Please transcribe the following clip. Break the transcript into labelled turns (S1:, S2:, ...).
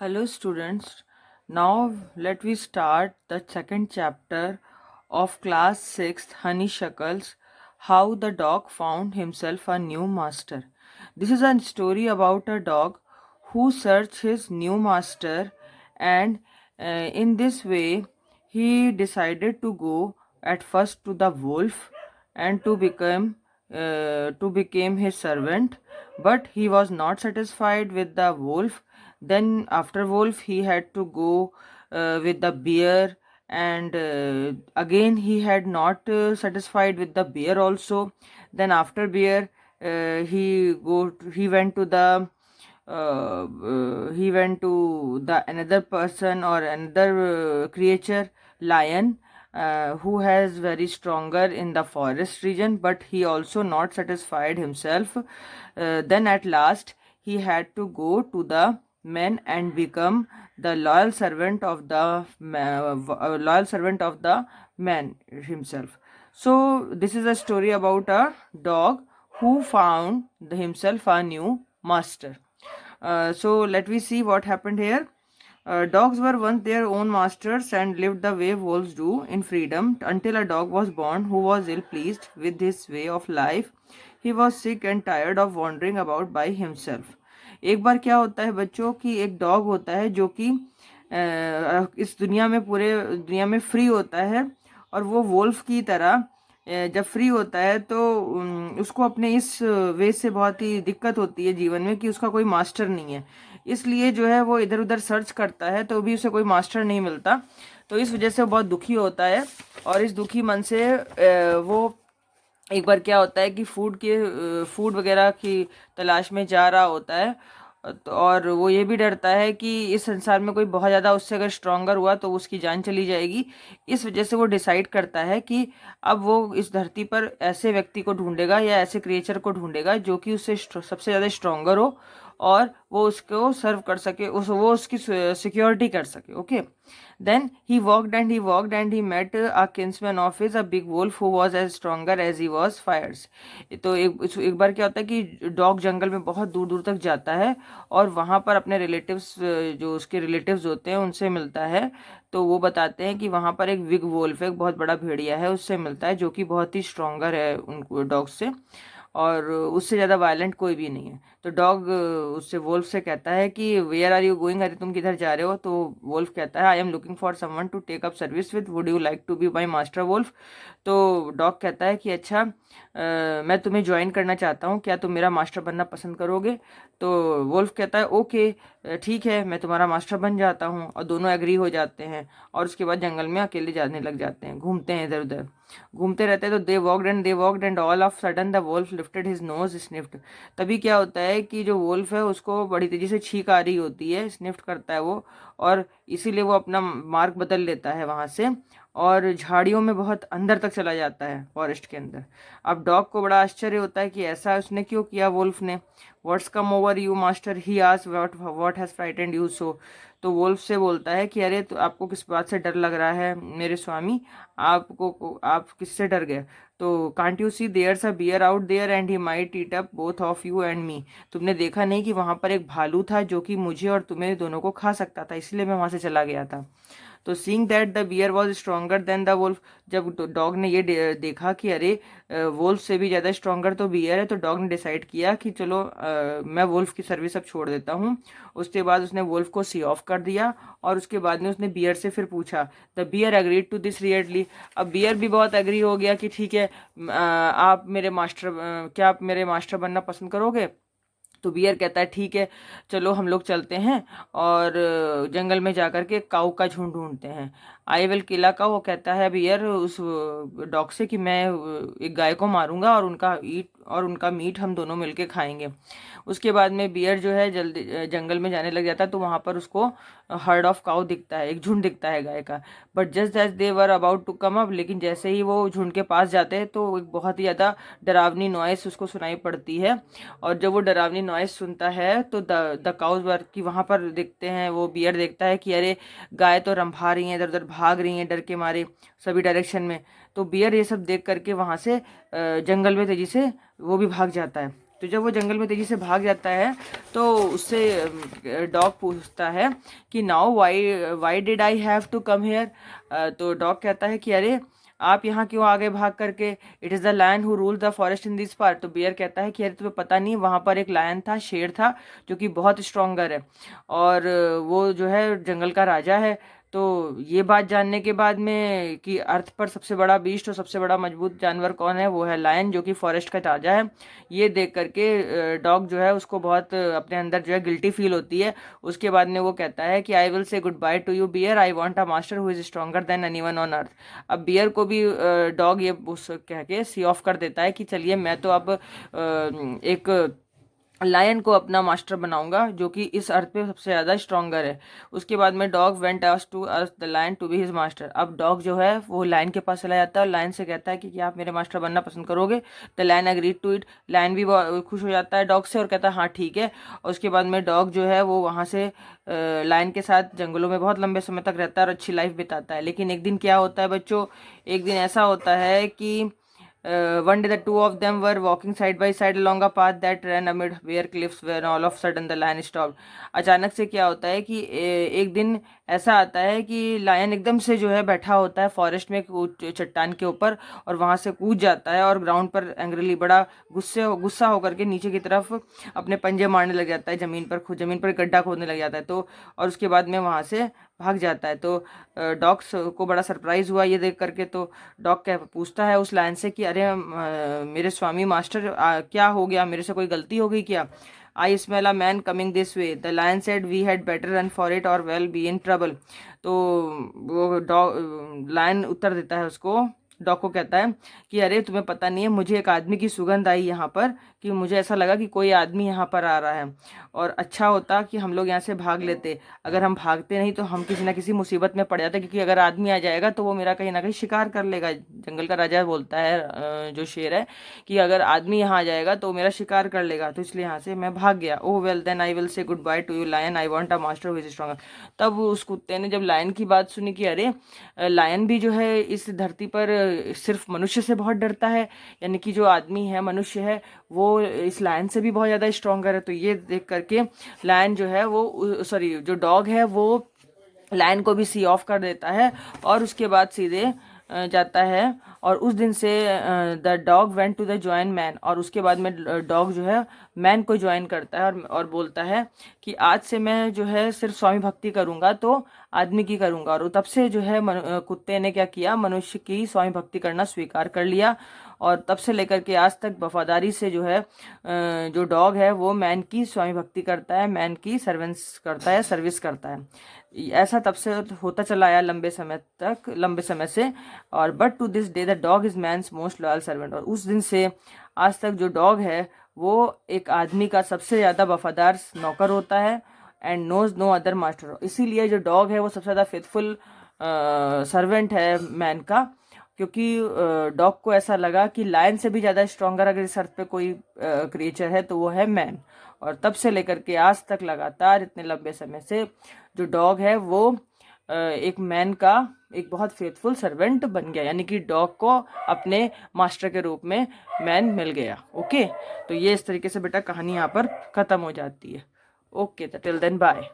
S1: Hello, students. Now let we start the second chapter of class 6th Honeysuckles, How the Dog Found Himself a New Master. This is a story about a dog who searched his new master, and in this way he decided to go at first to the wolf and to become his servant, but he was not satisfied with the wolf. Then after wolf he had to go with the bear, and again he had not satisfied with the bear also. Then after bear he went to the another person or another creature, lion, who has very stronger in the forest region, but he also not satisfied himself. Then at last he had to go to the man and become the loyal servant of the man himself. So this is a story about a dog who found himself a new master. So let me see what happened here. Dogs were once their own masters and lived the way wolves do, in freedom, until a dog was born who was ill pleased with his way of life. He was sick and tired of wandering about by himself. एक बार क्या होता है बच्चों कि एक dog होता है जो कि इस दुनिया में पूरे दुनिया में फ्री होता है, और वो वोल्फ की तरह जब फ्री होता है तो उसको अपने इस वे से बहुत ही दिक्कत होती है जीवन में कि उसका कोई मास्टर नहीं है। इसलिए जो है वो इधर उधर सर्च करता है तो भी उसे कोई मास्टर नहीं मिलता। तो इस वजह से वो बहुत दुखी होता है, और इस दुखी मन से वो एक बार क्या होता है कि फूड वगैरह की तलाश में जा रहा होता है। और वो ये भी डरता है कि इस संसार में कोई बहुत ज़्यादा उससे अगर स्ट्रॉन्गर हुआ तो उसकी जान चली जाएगी। इस वजह से वो डिसाइड करता है कि अब वो इस धरती पर ऐसे व्यक्ति को ढूंढेगा या ऐसे क्रिएचर को ढूंढेगा जो कि उससे सबसे ज़्यादा स्ट्रॉन्गर हो, और वो उसको सर्व कर सके, वो उसकी सिक्योरिटी कर सके। Okay. Then he walked and he met a kinsman of his, a big wolf who was as stronger as he was fierce. तो एक बार क्या होता है कि डॉग जंगल में बहुत दूर दूर तक जाता है और वहाँ पर अपने रिलेटिव्स, जो उसके रिलेटिव्स होते हैं उनसे मिलता है। तो वो बताते हैं कि वहाँ पर एक बिग वोल्फ है, एक बहुत बड़ा भेड़िया है, उससे मिलता है जो कि बहुत ही स्ट्रॉन्गर है उन डॉग से, और उससे ज़्यादा वायलेंट कोई भी नहीं है। तो डॉग उससे वोल्फ से कहता है कि वेयर आर यू गोइंग, अरे तुम किधर जा रहे हो? तो वोल्फ कहता है I am looking for someone to take up service with, would you like to be my master wolf. तो डॉग कहता है कि अच्छा, मैं तुम्हें ज्वाइन करना चाहता हूँ, क्या तुम मेरा मास्टर बनना पसंद करोगे? तो वोल्फ कहता है ओके, ठीक है, मैं तुम्हारा मास्टर बन जाता हूँ। और दोनों एग्री हो जाते हैं, और उसके बाद जंगल में अकेले जाने लग जाते हैं, घूमते हैं इधर उधर, घूमते रहते हैं। तो they walked and all of sudden the wolf lifted his nose sniffed. तभी क्या होता है कि जो वोल्फ है उसको बड़ी तेजी से छींक आ रही होती है, स्निफ्ट करता है वो, और इसीलिए वो अपना मार्ग बदल लेता है वहां से, और झाड़ियों में बहुत अंदर तक चला जाता है, फॉरेस्ट के अंदर। अब डॉग को बड़ा आश्चर्य होता है कि ऐसा उसने क्यों किया वोल्फ ने। What's come over you master, he asked, what has frightened you so. तो वोल्फ से बोलता है कि अरे, तो आपको किस बात से डर लग रहा है मेरे स्वामी, आप किससे डर गए? तो can't you see there's a bear out there and he might eat up both of you and me. तुमने देखा नहीं कि वहां पर एक भालू था जो कि मुझे और तुम्हें दोनों को खा सकता था, इसलिए मैं वहां से चला गया था। तो seeing that the bear was stronger than the wolf, जब डॉग ने ये देखा कि अरे, वुल्फ से भी ज़्यादा स्ट्रोंगर तो बियर है, तो डॉग ने डिसाइड किया कि चलो मैं वुल्फ की सर्विस अब छोड़ देता हूँ। उसके बाद उसने वुल्फ को सी ऑफ कर दिया, और उसके बाद में उसने बियर से फिर पूछा। The bear agreed to this readily. अब बियर भी बहुत एग्री हो गया कि ठीक है, क्या आप मेरे मास्टर बनना पसंद करोगे? तो बियर कहता है ठीक है, चलो हम लोग चलते हैं, और जंगल में जाकर के काऊ का झुंड ढूंढते हैं। आई विल किला का, वो कहता है बियर उस डॉग से कि मैं एक गाय को मारूंगा, और उनका मीट हम दोनों मिलके खाएंगे। उसके बाद में बियर जो है जल्दी जंगल में जाने लग जाता है, तो वहां पर उसको हर्ड ऑफ काऊ दिखता है, एक झुंड दिखता है गाय का। But just as they were about to come up, लेकिन जैसे ही वो झुंड के पास जाते हैं तो एक बहुत ही ज़्यादा डरावनी नॉइस उसको सुनाई पड़ती है। और जब वो डरावनी नॉइस सुनता है तो द काउज वर की वहां पर देखते हैं, वो बियर देखता है कि अरे, गाय तो रंभा रही हैं, इधर उधर भाग रही हैं डर के मारे सभी डायरेक्शन में। तो बियर ये सब देख करके वहां से जंगल में तेजी से वो भी भाग जाता है। तो जब वो जंगल में तेजी से भाग जाता है तो उससे डॉग पूछता है कि now why did I have to come here. तो डॉग कहता है कि अरे आप यहाँ क्यों आगे भाग करके, it is the lion who rule the forest in this part. तो बियर कहता है कि अरे तुम्हें पता नहीं, वहाँ पर एक लायन था, शेर था, जो कि बहुत स्ट्रॉन्गर है और वो जो है जंगल का राजा है। तो ये बात जानने के बाद में कि अर्थ पर सबसे बड़ा बीस्ट और सबसे बड़ा मजबूत जानवर कौन है, वो है लायन, जो कि फॉरेस्ट का राजा है। ये देख करके डॉग जो है उसको बहुत अपने अंदर जो है गिल्टी फील होती है। उसके बाद में वो कहता है कि I will say good bye to you bear, I want a master who is stronger than anyone on earth. अब बियर को भी डॉग ये उस कह के सी ऑफ कर देता है कि चलिए मैं तो अब एक लायन को अपना मास्टर बनाऊंगा, जो कि इस अर्थ पे सबसे ज़्यादा स्ट्रॉन्गर है। उसके बाद में dog went ask to earth the lion to be his master. अब डॉग जो है वो लायन के पास चला जाता है और लायन से कहता है कि क्या आप मेरे मास्टर बनना पसंद करोगे। The lion agreed to it. Lion भी बहुत खुश हो जाता है डॉग से और कहता है हाँ ठीक है। और उसके बाद में डॉग जो है वो वहाँ से लायन के साथ जंगलों में बहुत लंबे समय तक रहता है और अच्छी लाइफ बिताता है। लेकिन एक दिन क्या होता है बच्चों, एक दिन ऐसा होता है कि one day the two of them were walking side by side along a path that ran amid bare cliffs when all of a sudden the lion stopped। अचानक से क्या होता है कि एक दिन ऐसा आता है कि लायन एकदम से जो है बैठा होता है फॉरेस्ट में एक चट्टान के ऊपर और वहां से कूद जाता है और ग्राउंड पर एंग्रीली बड़ा गुस्सा होकर के नीचे की तरफ अपने पंजे मारने लग जाता है, जमीन पर गड्ढा खोदने लग जाता है। तो और उसके बाद में वहां से भाग जाता है। तो डॉग्स को बड़ा सरप्राइज हुआ ये देख करके। तो डॉग क्या पूछता है उस लायन से कि अरे मेरे स्वामी मास्टर क्या हो गया, मेरे से कोई गलती हो गई क्या। I smell a man coming this way. The lion said we had better run for it or we'll be in trouble. तो वो डॉग लायन उत्तर देता है उसको, डॉग को कहता है कि अरे तुम्हें पता नहीं है, मुझे एक आदमी की सुगंध आई यहाँ पर, कि मुझे ऐसा लगा कि कोई आदमी यहाँ पर आ रहा है और अच्छा होता कि हम लोग यहाँ से भाग लेते। अगर हम भागते नहीं तो हम किसी ना किसी मुसीबत में पड़ जाते, क्योंकि अगर आदमी आ जाएगा तो वो मेरा कहीं ना कहीं शिकार कर लेगा। जंगल का राजा बोलता है जो शेर है कि अगर आदमी यहाँ आ जाएगा तो वो मेरा शिकार कर लेगा, तो इसलिए यहाँ से मैं भाग गया। Oh well then I will say good bye to you lion, I want a master who is stronger. तब उस कुत्ते ने जब लायन की बात सुनी कि अरे लायन भी जो है इस धरती पर सिर्फ मनुष्य से बहुत डरता है, यानी कि जो आदमी है, मनुष्य है, वो इस लायन से भी बहुत ज़्यादा स्ट्रॉन्गर है। तो ये देख करके लायन जो है वो सॉरी जो डॉग है वो लायन को भी सी ऑफ कर देता है और उसके बाद सीधे जाता है। और उस दिन से the dog went to the join man. और उसके बाद में डॉग जो है मैन को ज्वाइन करता है और बोलता है कि आज से मैं जो है सिर्फ स्वामी भक्ति करूंगा, तो आदमी की करूंगा। और तब से जो है कुत्ते ने क्या किया, मनुष्य की स्वामी भक्ति करना स्वीकार कर लिया। और तब से लेकर के आज तक वफादारी से जो है जो डॉग है वो मैन की स्वामी भक्ति करता है, मैन की सर्विस करता है। ऐसा तब से होता चला आया लंबे समय से। और but to this day the dog is man's most loyal servant. और उस दिन से आज तक जो डॉग है वो एक आदमी का सबसे ज़्यादा वफादार नौकर होता है and knows no other master. इसीलिए जो डॉग है वो सबसे ज़्यादा फेथफुल सर्वेंट है मैन का, क्योंकि डॉग को ऐसा लगा कि लायन से भी ज़्यादा स्ट्रॉन्गर अगर इस अर्थ पे कोई क्रिएचर है तो वो है मैन। और तब से लेकर के आज तक लगातार इतने लंबे समय से जो डॉग है वो एक मैन का एक बहुत फेथफुल सर्वेंट बन गया, यानी कि डॉग को अपने मास्टर के रूप में मैन मिल गया। ओके, तो ये इस तरीके से बेटा कहानी यहाँ पर ख़त्म हो जाती है। ओके, तो टिल देन बाय।